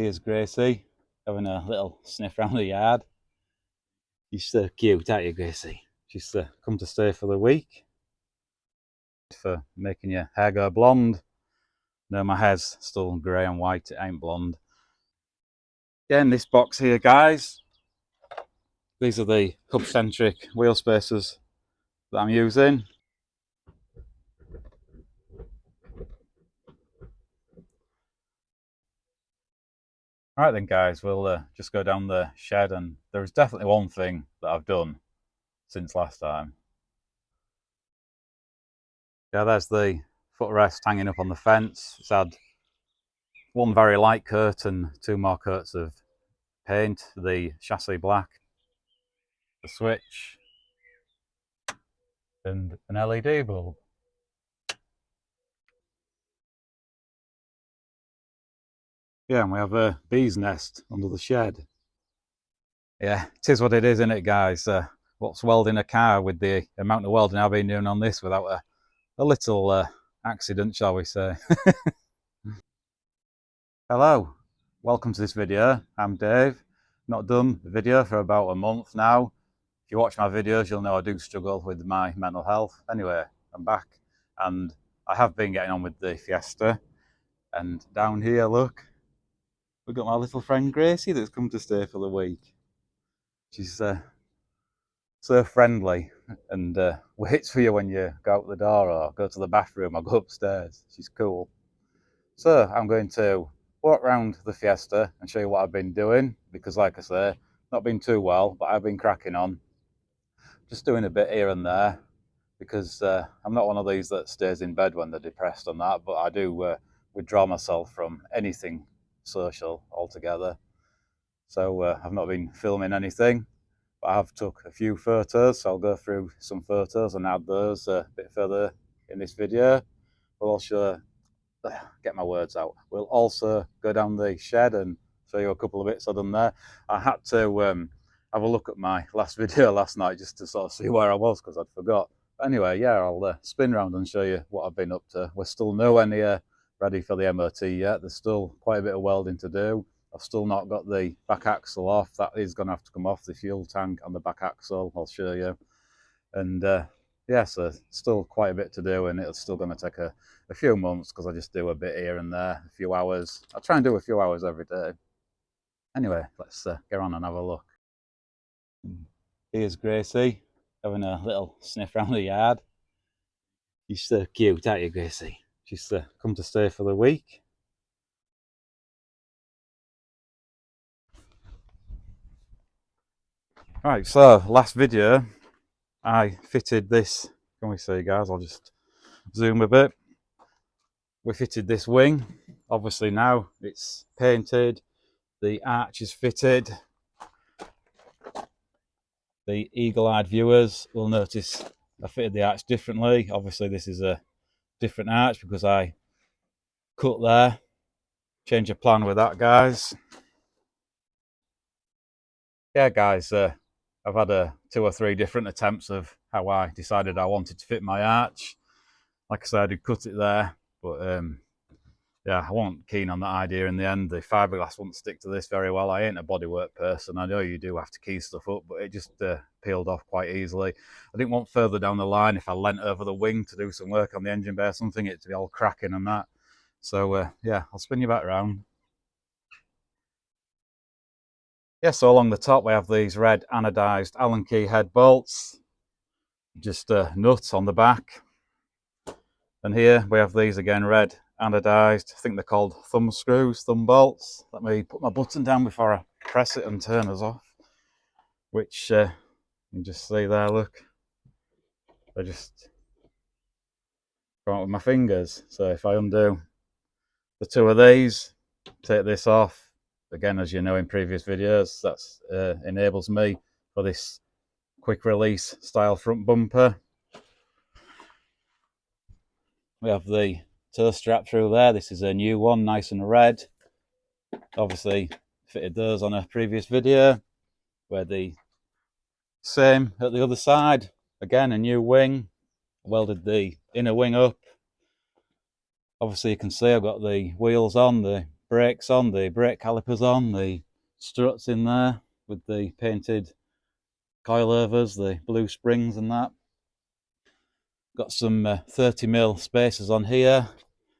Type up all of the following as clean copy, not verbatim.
Here's Gracie having a little sniff around the yard. She's so cute, aren't you, Gracie? She's come to stay for the week. For making your hair go blonde. No, my hair's still grey and white, it ain't blonde. Again, this box here, guys. These are the hub-centric wheel spacers that I'm using. Alright then, guys, we'll just go down the shed, and there's definitely one thing that I've done since last time. Yeah, there's the footrest hanging up on the fence. It's had one very light coat and two more coats of paint, the chassis black, the switch, and an LED bulb. Yeah, and we have a bee's nest under the shed. Yeah, it is what it is, isn't it, guys? What's welding a car with the amount of welding I've been doing on this without a little accident, shall we say? Hello, welcome to this video. I'm Dave. Not done the video for about a month now. If you watch my videos, you'll know I do struggle with my mental health. Anyway, I'm back, and I have been getting on with the Fiesta. And down here, look, we've got my little friend Gracie that's come to stay for the week. She's so friendly and waits for you when you go out the door or go to the bathroom or go upstairs. She's cool. So I'm going to walk around the Fiesta and show you what I've been doing, because like I say, not been too well, but I've been cracking on. Just doing a bit here and there, because I'm not one of these that stays in bed when they're depressed and that, but I do withdraw myself from anything social altogether. So I've not been filming anything, but I have took a few photos, so I'll go through some photos and add those a bit further in this video. We'll also get my words out. We'll also go down the shed and show you a couple of bits I've done there. I had to have a look at my last video last night just to sort of see where I was, because I'd forgot. But anyway, yeah, I'll spin around and show you what I've been up to. We're still nowhere near ready for the MOT yet. There's still quite a bit of welding to do. I've still not got the back axle off. That is going to have to come off, the fuel tank and the back axle. I'll show you. And yeah, so still quite a bit to do, and it's still going to take a few months, because I just do a bit here and there, a few hours. I try and do a few hours every day. Anyway, let's get on and have a look. Here's Gracie having a little sniff around the yard. She's so cute, aren't you, Gracie? She's come to stay for the week. Right, so last video I fitted this. Can we see, guys? I'll just zoom a bit. We fitted this wing. Obviously now it's painted, the arch is fitted. The eagle-eyed viewers will notice I fitted the arch differently. Obviously this is a different arch because I cut there. Change of plan with that, guys. Yeah, guys, I've had 2 or 3 different attempts of how I decided I wanted to fit my arch. Like I said, I did cut it there, but yeah, I wasn't keen on that idea in the end. The fiberglass wouldn't stick to this very well. I ain't a bodywork person. I know you do have to key stuff up, but it just peeled off quite easily. I didn't want further down the line, if I leant over the wing to do some work on the engine bay or something, it to be all cracking and that. So yeah, I'll spin you back around. Yeah, so along the top we have these red anodized Allen key head bolts, just nuts on the back. And here we have these again, red anodized. I think they're called thumb screws, thumb bolts. Let me put my button down before I press it and turn us off. Which you can just see there, look. I just go out with my fingers. So if I undo the 2 of these, take this off, again, as you know in previous videos, that enables me for this quick release style front bumper. We have the toe strap through there. This is a new one, nice and red. Obviously fitted those on a previous video. Where the same at the other side. Again, a new wing. Welded the inner wing up. Obviously you can see I've got the wheels on, the brakes on, the brake calipers on, the struts in there with the painted coilovers, the blue springs and that. Got some 30mm spacers on here.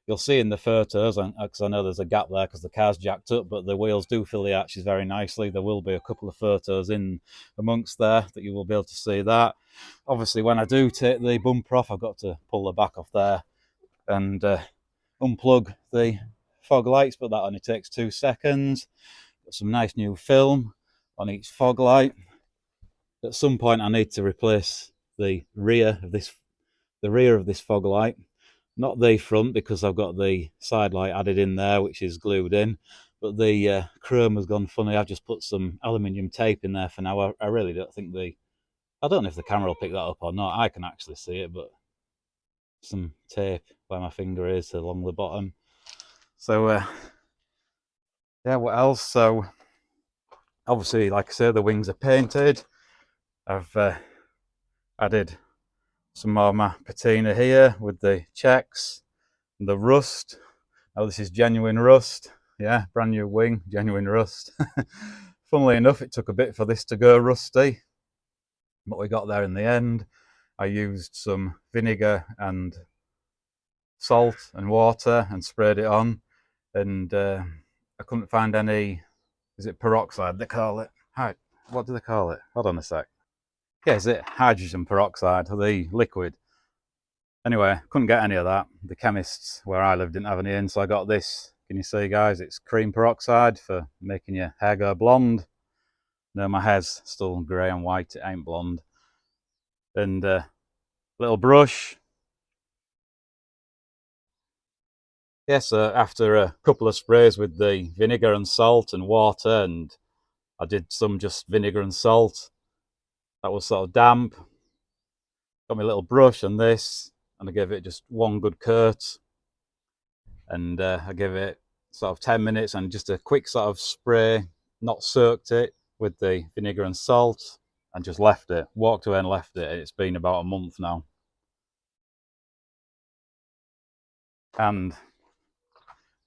You'll see in the photos, because I know there's a gap there because the car's jacked up, but the wheels do fill the arches very nicely. There will be a couple of photos in amongst there that you will be able to see that. Obviously, when I do take the bumper off, I've got to pull the back off there and unplug the fog lights, but that only takes 2 seconds. Got some nice new film on each fog light. At some point, I need to replace the rear of this fog light. Not the front, because I've got the side light added in there, which is glued in, but the chrome has gone funny. I've just put some aluminium tape in there for now. I really don't think I don't know if the camera will pick that up or not. I can actually see it, but some tape where my finger is along the bottom. So yeah, what else? So obviously, like I say, the wings are painted. I've added some more of my patina here with the checks and the rust. Oh, this is genuine rust. Yeah, brand new wing, genuine rust. Funnily enough, it took a bit for this to go rusty, but we got there in the end. I used some vinegar and salt and water and sprayed it on, and I couldn't find any, is it peroxide they call it? What do they call it? Hold on a sec. Yeah, is it hydrogen peroxide, the liquid? Anyway, couldn't get any of that. The chemists where I lived didn't have any in, so I got this. Can you see, guys? It's cream peroxide for making your hair go blonde. No, my hair's still grey and white, it ain't blonde. And a little brush. Yeah, so after a couple of sprays with the vinegar and salt and water, and I did some just vinegar and salt, that was sort of damp. Got my little brush and this, and I gave it just one good coat. And I gave it sort of 10 minutes and just a quick sort of spray, not soaked it with the vinegar and salt, and just left it. Walked away and left it. It's been about a month now. And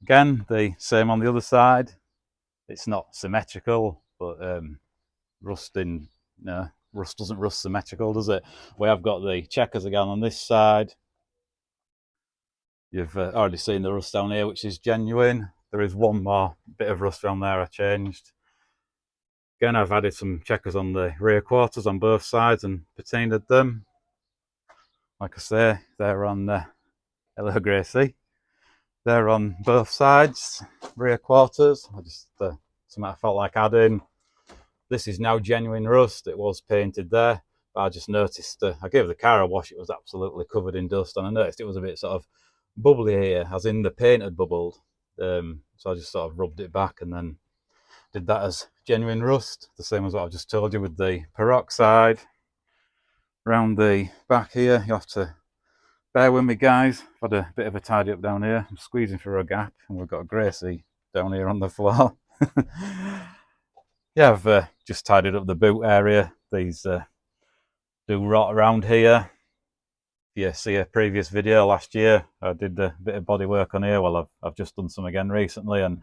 again, the same on the other side. It's not symmetrical, but rust doesn't rust symmetrical, does it? We have got the checkers again on this side. You've already seen the rust down here, which is genuine. There is one more bit of rust around there I changed. Again, I've added some checkers on the rear quarters on both sides and patinaed them. Like I say, they're on, hello Gracie, they're on both sides, rear quarters. Something I felt like adding. This is now genuine rust. It was painted there, but I just noticed, I gave the car a wash, it was absolutely covered in dust, and I noticed it was a bit sort of bubbly here, as in the paint had bubbled. So I just sort of rubbed it back and then did that as genuine rust, the same as what I've just told you with the peroxide. Around the back here, you have to bear with me, guys. I've had a bit of a tidy up down here. I'm squeezing through a gap, and we've got a Gracie down here on the floor. Yeah, I've just tidied up the boot area. These do rot around here. If you see a previous video last year, I did a bit of body work on here. Well, I've just done some again recently and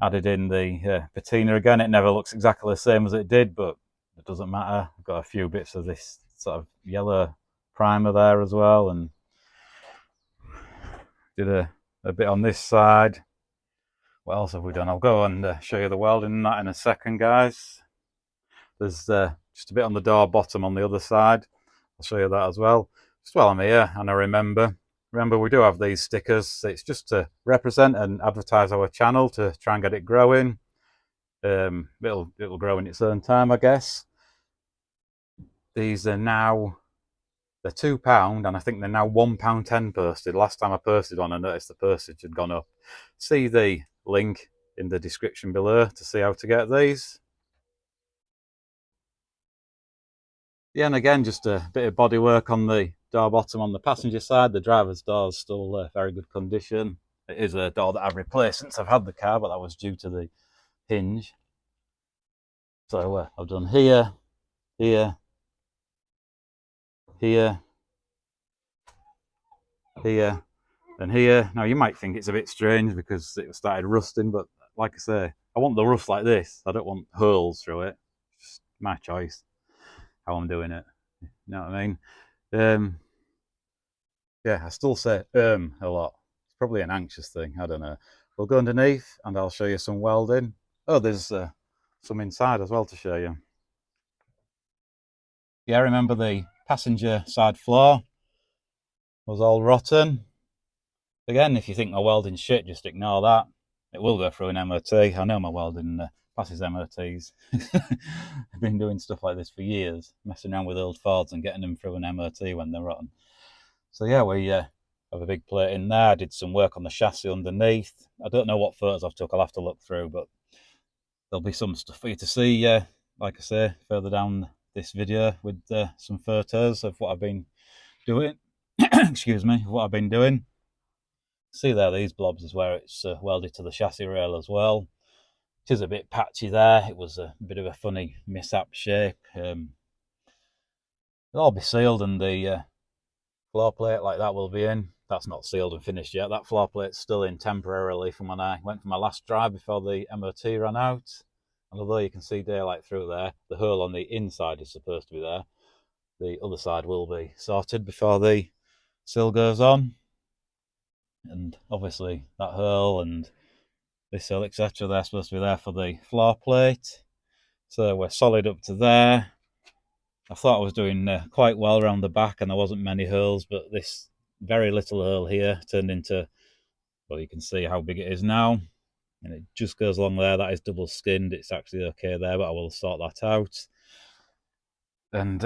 added in the patina again. It never looks exactly the same as it did, but it doesn't matter. I've got a few bits of this sort of yellow primer there as well, and did a bit on this side. What else have we done? I'll go and show you the welding in that in a second, guys. There's just a bit on the door bottom on the other side. I'll show you that as well. Just while I'm here, and I remember we do have these stickers. It's just to represent and advertise our channel, to try and get it growing. It'll grow in its own time, I guess. These are now, they're £2, and I think they're now £1.10 posted. Last time I posted one, I noticed the postage had gone up. See the link in the description below to see how to get these. Yeah, and again, just a bit of body work on the door bottom on the passenger side. The driver's door is still very good condition. It is a door that I've replaced since I've had the car, but that was due to the hinge. So I've done here, here, here, here, And here, now you might think it's a bit strange because it started rusting, but like I say, I want the rust like this. I don't want holes through it. Just my choice, how I'm doing it. You know what I mean? Yeah, I still say a lot. It's probably an anxious thing. I don't know. We'll go underneath and I'll show you some welding. Oh, there's some inside as well to show you. Yeah, remember the passenger side floor was all rotten. Again, if you think my welding's shit, just ignore that. It will go through an MOT. I know my welding passes MOTs. I've been doing stuff like this for years, messing around with old Fords and getting them through an MOT when they're rotten. So yeah, we have a big plate in there. I did some work on the chassis underneath. I don't know what photos I've took. I'll have to look through, but there'll be some stuff for you to see, like I say, further down this video with some photos of what I've been doing. Excuse me, what I've been doing. See there, these blobs is where it's welded to the chassis rail as well. It is a bit patchy there. It was a bit of a funny mishap shape. It'll all be sealed and the floor plate like that will be in. That's not sealed and finished yet. That floor plate's still in temporarily from when I went for my last drive before the MOT ran out. And although you can see daylight through there, the hole on the inside is supposed to be there. The other side will be sorted before the seal goes on. And obviously that hole and this hole, etc., they're supposed to be there for the floor plate. So we're solid up to there. I thought I was doing quite well around the back and there wasn't many holes, but this very little hole here turned into, well, you can see how big it is now. And it just goes along there. That is double skinned. It's actually okay there, but I will sort that out. And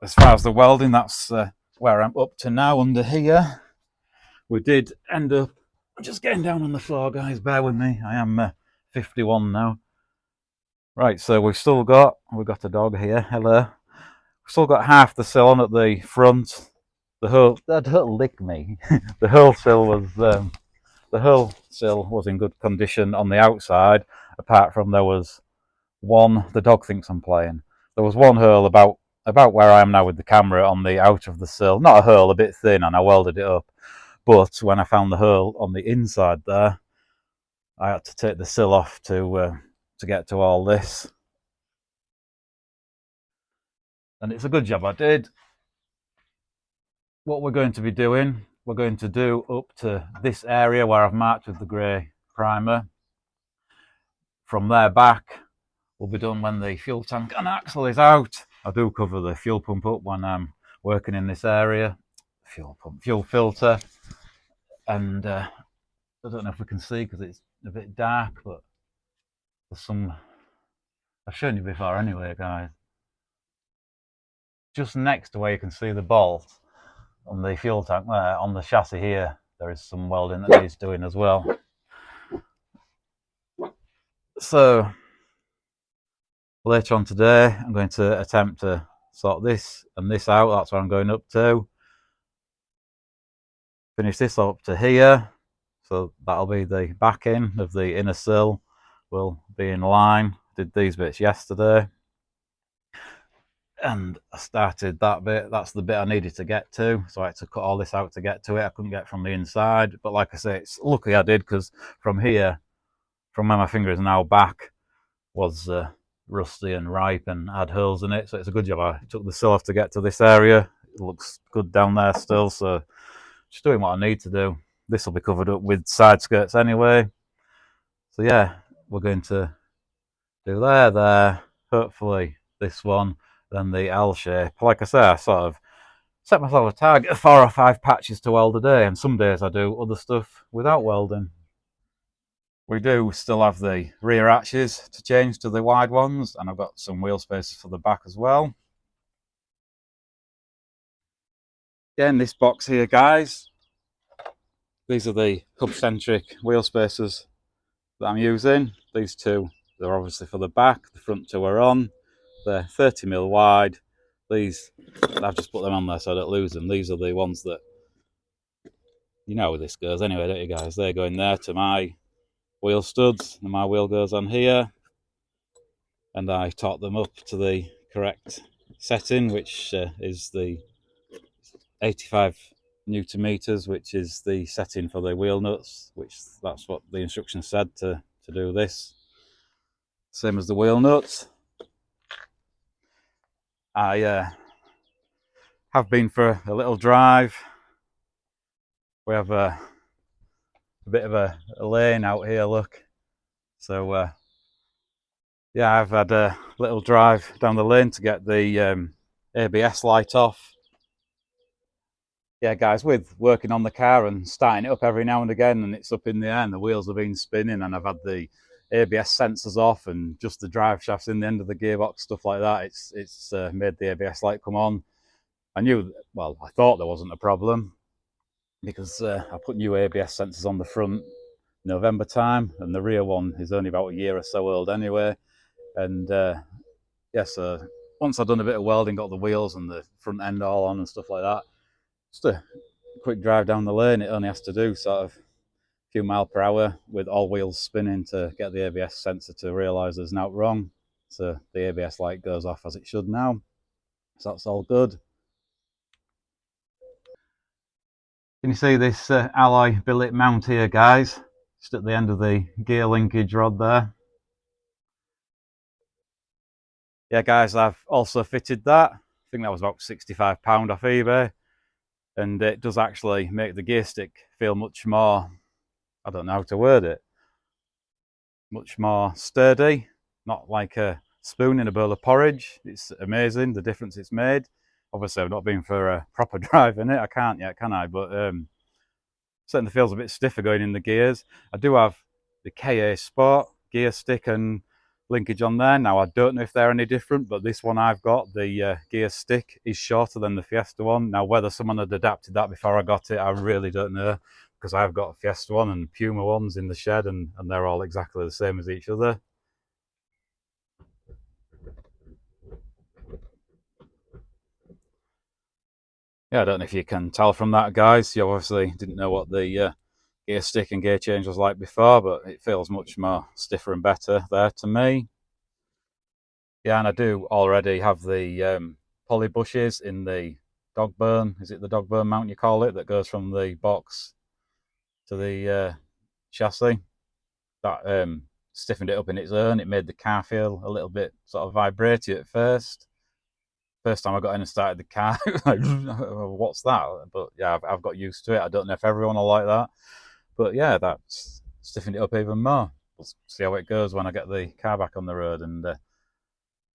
as far as the welding, that's where I'm up to now under here. We did end up, I'm just getting down on the floor, guys, bear with me. I am 51 now. Right, so we've got a dog here, hello. We've still got half the sill on at the front. The whole, don't lick me. The whole sill was in good condition on the outside, apart from there was one, the dog thinks I'm playing. There was one hole about where I am now with the camera on the out of the sill. Not a hole, a bit thin, and I welded it up. But when I found the hole on the inside there, I had to take the sill off to get to all this. And it's a good job I did. What we're going to be doing, we're going to do up to this area where I've marked with the grey primer. From there back, will be done when the fuel tank and axle is out. I do cover the fuel pump up when I'm working in this area. Fuel filter. And I don't know if we can see because it's a bit dark, but there's some, I've shown you before anyway, guys. Just next to where you can see the bolt on the fuel tank there, on the chassis here, there is some welding that needs doing as well. So later on today, I'm going to attempt to sort this and this out. That's what I'm going up to. Finish this up to here. So that'll be the back end of the inner sill. Will be in line. Did these bits yesterday. And I started that bit. That's the bit I needed to get to. So I had to cut all this out to get to it. I couldn't get from the inside. But like I say, it's lucky I did, because from here, from where my finger is now back, was rusty and ripe and had holes in it. So it's a good job I took the sill off to get to this area. It looks good down there still. So just doing what I need to do. This will be covered up with side skirts anyway. So yeah, we're going to do there, hopefully this one, then the L shape. Like I say, I sort of set myself a target of 4 or 5 patches to weld a day, and some days I do other stuff without welding. We do still have the rear arches to change to the wide ones, and I've got some wheel spaces for the back as well. Again, this box here, guys, these are the hub-centric wheel spacers that I'm using. These two, they're obviously for the back. The front two are on. They're 30mm wide. These, I've just put them on there so I don't lose them. These are the ones that, you know where this goes anyway, don't you guys? They go in there to my wheel studs, and my wheel goes on here. And I torque them up to the correct setting, which is the 85 Newton meters, which is the setting for the wheel nuts, which that's what the instructions said to do this. Same as the wheel nuts. I have been for a little drive. We have a bit of a lane out here, look. So yeah, I've had a little drive down the lane to get the ABS light off. Yeah, guys, with working on the car and starting it up every now and again, and it's up in the air and the wheels have been spinning, and I've had the ABS sensors off and just the drive shafts in the end of the gearbox, stuff like that. It's made the ABS light come on. I knew, well, I thought there wasn't a problem because I put new ABS sensors on the front November time, and the rear one is only about a year or so old anyway. And yeah, so once I'd done a bit of welding, got the wheels and the front end all on and stuff like that, just a quick drive down the lane, it only has to do sort of a few miles per hour with all wheels spinning to get the ABS sensor to realise there's nothing wrong. So the ABS light goes off as it should now. So that's all good. Can you see this alloy billet mount here, guys? Just at the end of the gear linkage rod there. Yeah, guys, I've also fitted that. I think that was about £65 off eBay. And it does actually make the gear stick feel much more, I don't know how to word it, much more sturdy, not like a spoon in a bowl of porridge. It's amazing the difference it's made. Obviously, I've not been for a proper drive in it. I can't yet, can I? But certainly feels a bit stiffer going in the gears. I do have the KA Sport gear stick and linkage on there. Now, I don't know if they're any different, but this one I've got, the gear stick, is shorter than the Fiesta one. Now, whether someone had adapted that before I got it, I really don't know, because I've got a Fiesta one and Puma ones in the shed, and they're all exactly the same as each other. Yeah, I don't know if you can tell from that, guys. You obviously didn't know what the gear stick and gear change was like before, but it feels much more stiffer and better there to me. Yeah, and I do already have the poly bushes in the dog bone. Is it the dog bone mount you call it, that goes from the box to the chassis? That stiffened it up in its own. It made the car feel a little bit sort of vibraty at first. First time I got in and started the car, like, what's that? But yeah, I've got used to it. I don't know if everyone will like that, but yeah, that's stiffened it up even more. We'll see how it goes when I get the car back on the road and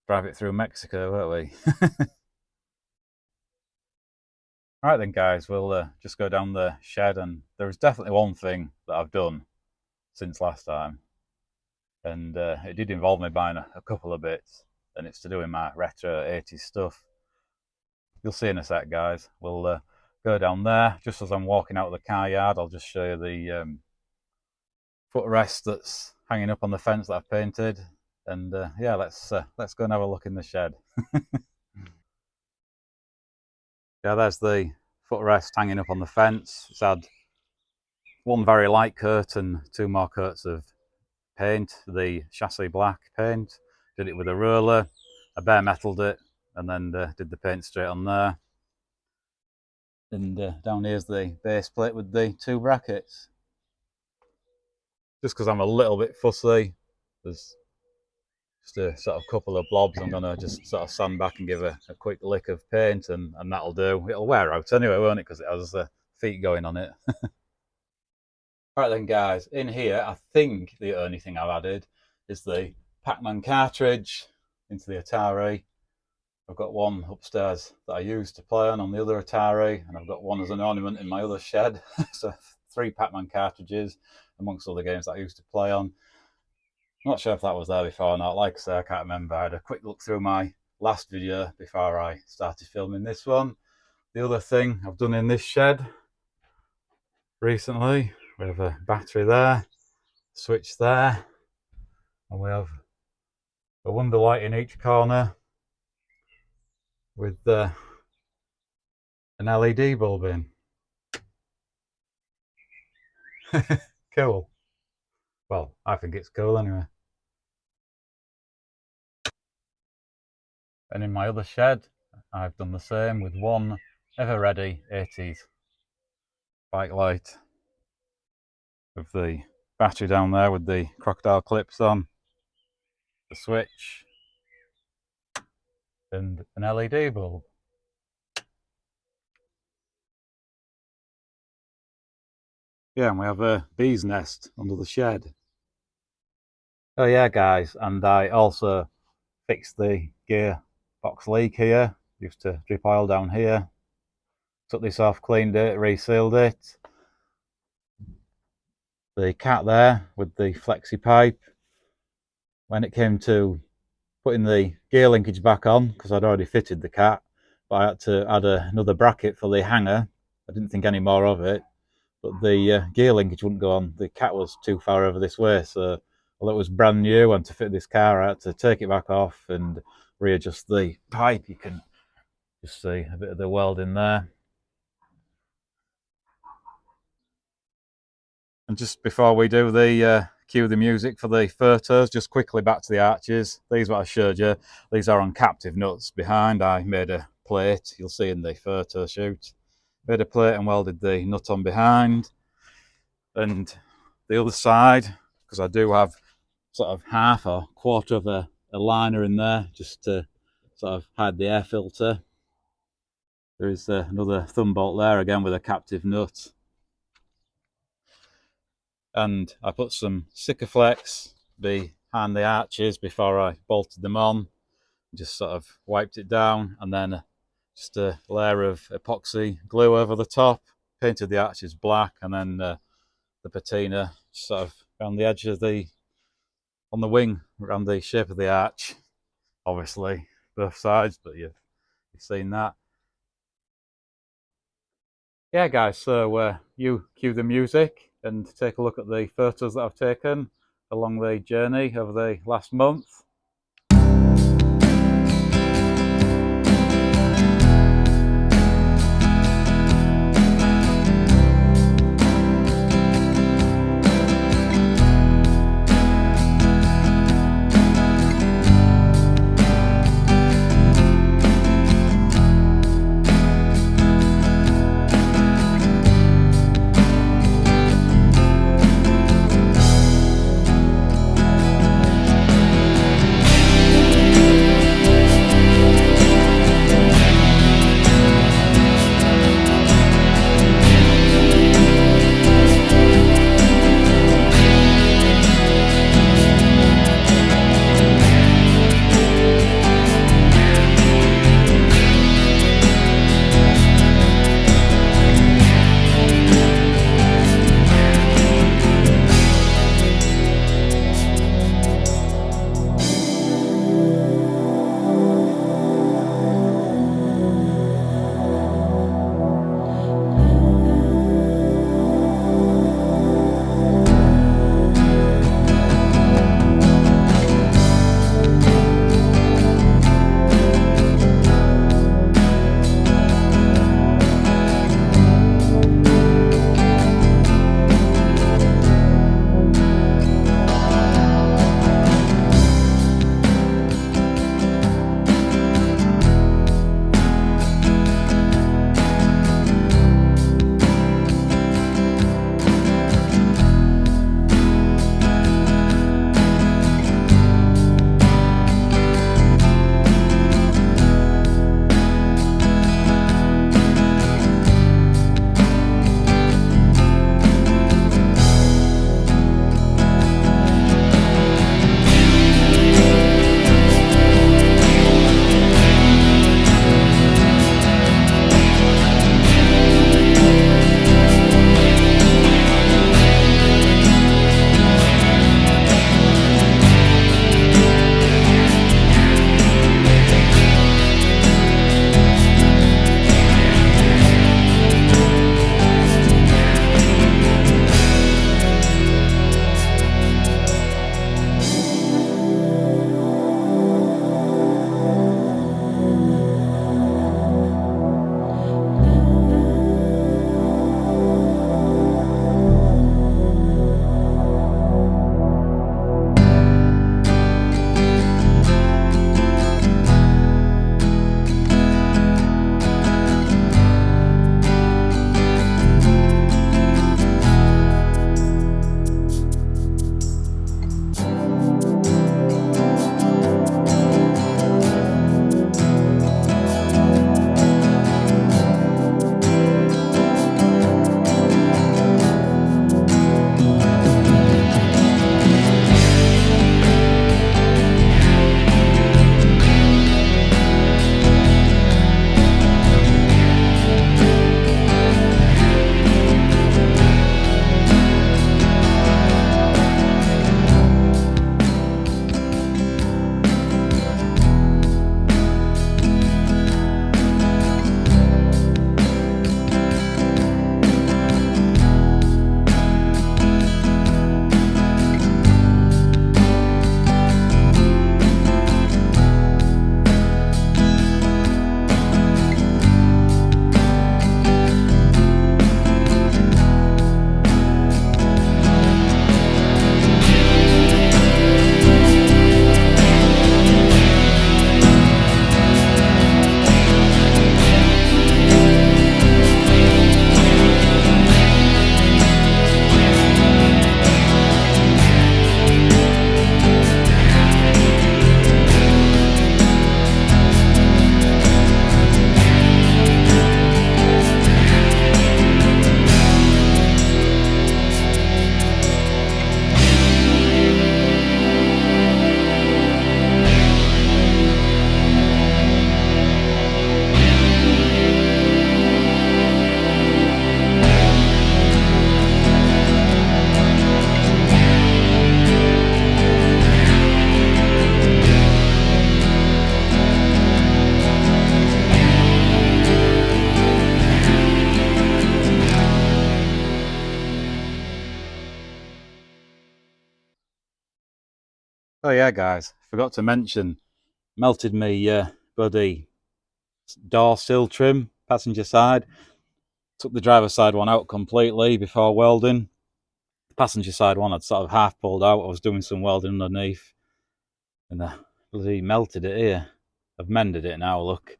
drive it through Mexico, won't we? All right then, guys, we'll just go down the shed, and there's definitely one thing that I've done since last time, and it did involve me buying a couple of bits, and it's to do with my retro 80s stuff. You'll see in a sec, guys. We'll go down there. Just as I'm walking out of the car yard, I'll just show you the footrest that's hanging up on the fence that I've painted, and yeah, let's go and have a look in the shed. Yeah, there's the footrest hanging up on the fence. It's had one very light coat and two more coats of paint, the chassis black paint. Did it with a roller. I bare metaled it and then did the paint straight on there. And down here's the base plate with the two brackets. Just because I'm a little bit fussy, there's just a sort of couple of blobs I'm going to just sort of sand back and give a quick lick of paint, and that'll do. It'll wear out anyway, won't it, because it has feet going on it. Right then, guys, in here, I think the only thing I've added is the Pac-Man cartridge into the Atari. I've got one upstairs that I use to play on the other Atari, and I've got one as an ornament in my other shed. So 3 Pac-Man cartridges, amongst other games that I used to play on. I'm not sure if that was there before or not. Like I say, I can't remember. I had a quick look through my last video before I started filming this one. The other thing I've done in this shed recently, we have a battery there, switch there, and we have a wonder light in each corner with an LED bulb in. Cool. Well, I think it's cool anyway. And in my other shed, I've done the same with one ever ready 80s bike light with the battery down there with the crocodile clips on, the switch, and an LED bulb. Yeah, and we have a bee's nest under the shed. Oh yeah, guys, and I also fixed the gearbox leak here. Used to drip oil down here. Took this off, cleaned it, resealed it. The cat there with the flexi pipe. When it came to putting the gear linkage back on, because I'd already fitted the cat, but I had to add another bracket for the hanger. I didn't think any more of it, but the gear linkage wouldn't go on. The cat was too far over this way, so although it was brand new and to fit this car, I had to take it back off and readjust the pipe. You can just see a bit of the welding there. And just before we do the cue the music for the photos, just quickly back to the arches. These what I showed you, these are on captive nuts behind. I made a plate, you'll see in the photo shoot. Made a plate and welded the nut on behind. And the other side, because I do have sort of half or quarter of a liner in there just to sort of hide the air filter. There is another thumb bolt there again with a captive nut. And I put some Sikaflex behind the arches before I bolted them on. Just sort of wiped it down, and then just a layer of epoxy glue over the top. Painted the arches black, and then the patina sort of around the edge of on the wing, around the shape of the arch. Obviously both sides, but you've seen that. Yeah guys, so you cue the music and take a look at the photos that I've taken along the journey over the last month. Oh yeah guys, forgot to mention, melted me bloody door sill trim, passenger side. Took the driver's side one out completely before welding. The passenger side one I'd sort of half pulled out. I was doing some welding underneath and I bloody melted it here. I've mended it now, look.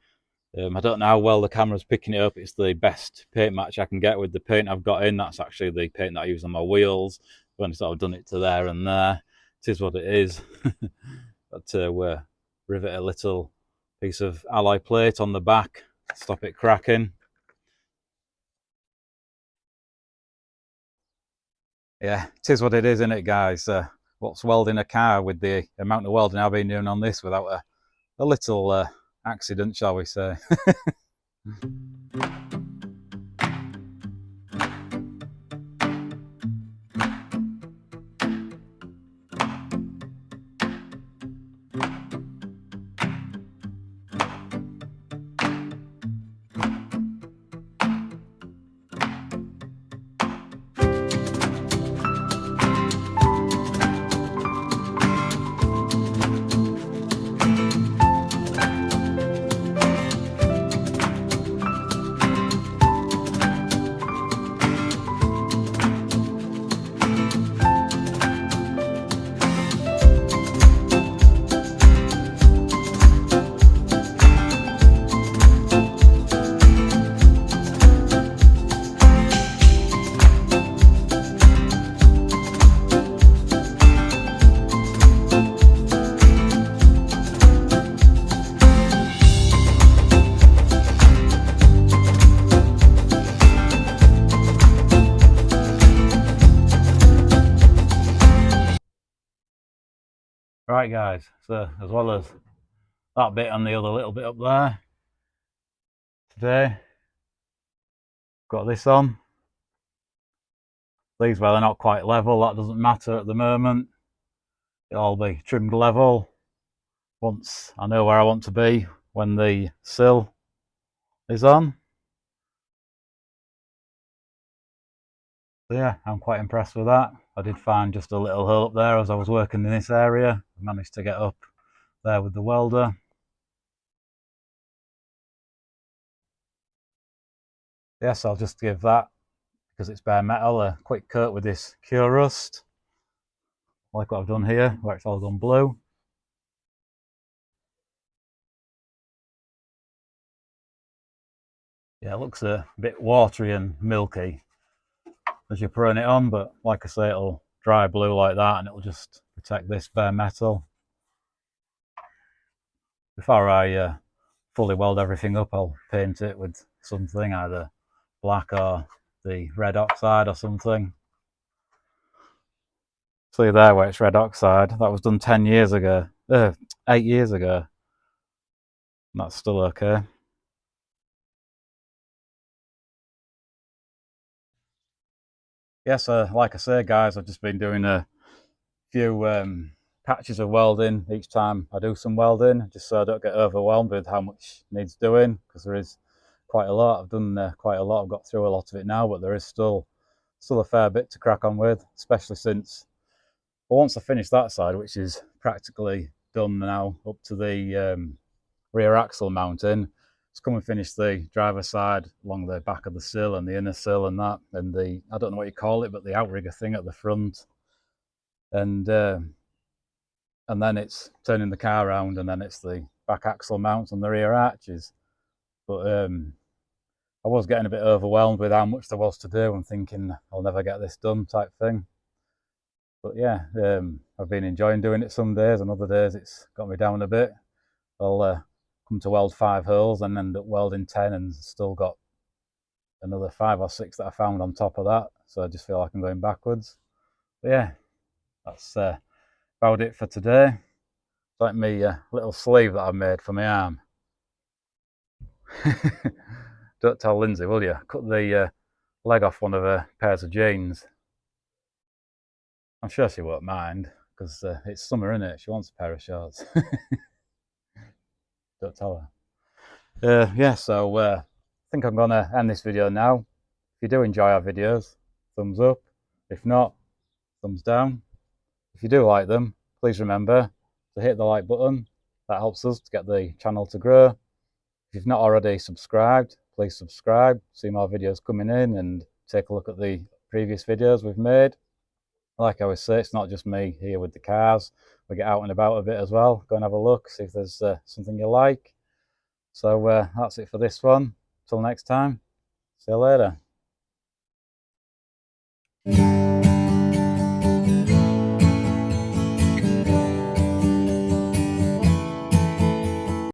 I don't know how well the camera's picking it up. It's the best paint match I can get with the paint I've got in. That's actually the paint that I use on my wheels. I've only sort of done it to there and there. It is what it is. Got to rivet a little piece of alloy plate on the back, stop it cracking. Yeah, it is what it is, isn't it, guys? What's welding a car with the amount of welding I've been doing on this without a little accident, shall we say? Right guys, so as well as that bit and the other little bit up there, today got this on. These, well, they're not quite level, that doesn't matter at the moment. It'll all be trimmed level once I know where I want to be when the sill is on. So yeah, I'm quite impressed with that. I did find just a little hole up there as I was working in this area. I managed to get up there with the welder. Yes, I'll just give that, because it's bare metal, a quick coat with this Cure Rust, like what I've done here, where it's all gone blue. Yeah, it looks a bit watery and milky as you're pouring it on, but like I say, it'll dry blue like that and it'll just protect this bare metal. Before I fully weld everything up, I'll paint it with something, either black or the red oxide or something. See there where it's red oxide, that was done 10 years ago, 8 years ago, and that's still okay. Yeah, so like I say guys, I've just been doing a few patches of welding each time I do some welding, just so I don't get overwhelmed with how much needs doing, because there is quite a lot. I've done quite a lot, I've got through a lot of it now, but there is still a fair bit to crack on with, especially since, well, once I finish that side, which is practically done now, up to the rear axle mounting, just come and finish the driver's side along the back of the sill and the inner sill and that, and the, I don't know what you call it, but the outrigger thing at the front, and then it's turning the car around, and then it's the back axle mount and the rear arches. But I was getting a bit overwhelmed with how much there was to do and thinking I'll never get this done type thing. But yeah, I've been enjoying doing it some days, and other days it's got me down a bit. I'll come to weld 5 holes and end up welding 10 and still got another 5 or 6 that I found on top of that. So I just feel like I'm going backwards. But yeah, that's about it for today. It's like me little sleeve that I made for my arm. Don't tell Lindsay, will you? Cut the leg off one of her pairs of jeans. I'm sure she won't mind, because it's summer, isn't it? She wants a pair of shorts. Don't tell her. Yeah, so I think I'm going to end this video now. If you do enjoy our videos, thumbs up. If not, thumbs down. If you do like them, please remember, to hit the like button. That helps us to get the channel to grow. If you've not already subscribed, please subscribe, see more videos coming in, and take a look at the previous videos we've made. Like I always say, it's not just me here with the cars. We get out and about a bit as well. Go and have a look, see if there's something you like. So that's it for this one. Till next time, see you later.